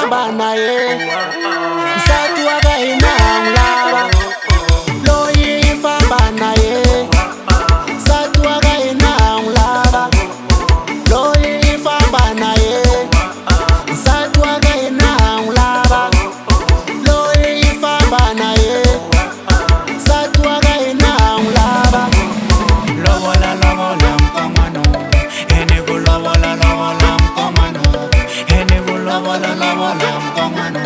ifamba naye nsati wakainangulaba loyi ifamba naye nsati wakainangulaba loyi ifamba naye nsati wakainangulaba loyi ifamba naye nsati wakainangulaba lobola lobola mkonwani ene kulobola lobola mkonwani ene kulobola lobola mkonwani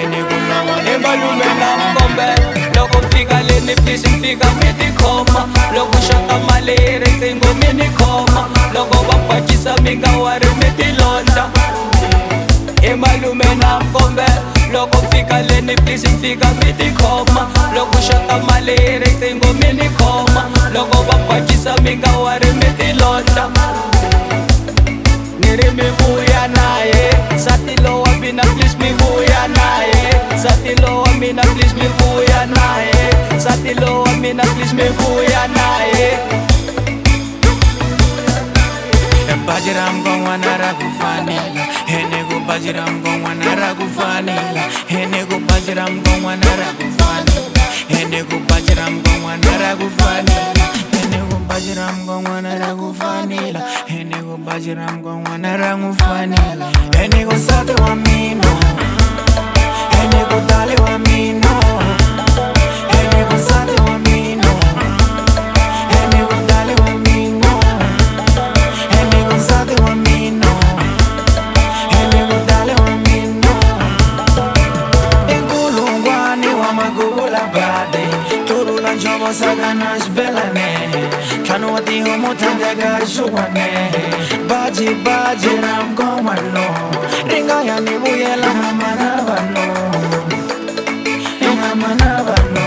ene kulobola emalume namkombe loko fika leni please mfika mini khoma loko shaka malere cingo mini khoma loko bapachisa minga wari mitilonda emalume namkombe loko fika leni please mfika mini khoma loko shaka malere cingo mini khoma loko bapachisa minga wari mitilonda niri mivuya naye satilo wa mina please mivuya naye satilo wa mina please mivuya naye satilo wa mina please mivuya naye Bajiram Mkonwani rakufanila Henego Bajiram Mkonwani rakufanila Henego Bajiram Mkonwani rakufanila Henego Bajiram Mkonwani rakufanila Henego Bajiram Mkonwani rakufanila Henego Bajiram Mkonwani rakufanila Henego sate wa mino Henego dale wa mino Henego sate wa mino Henego dale wa mino Sate wa mino, ene dale wa mino. Ngulungwani wa magula bade, turula jobo saganash belane. Kanu wati homo tandaga shuwane. Baji baji ram Mkonwani, ringa ya nibuye la hamana bano, hamana bano.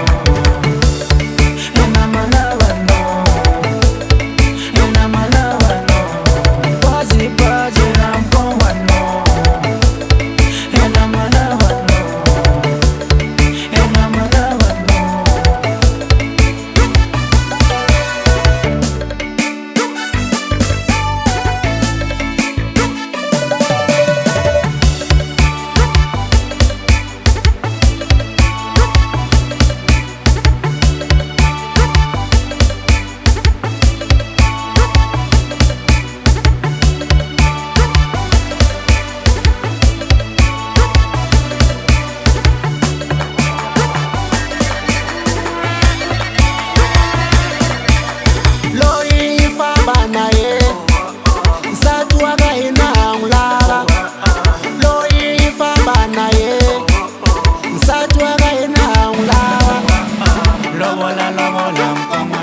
Lobola lobola mkonwani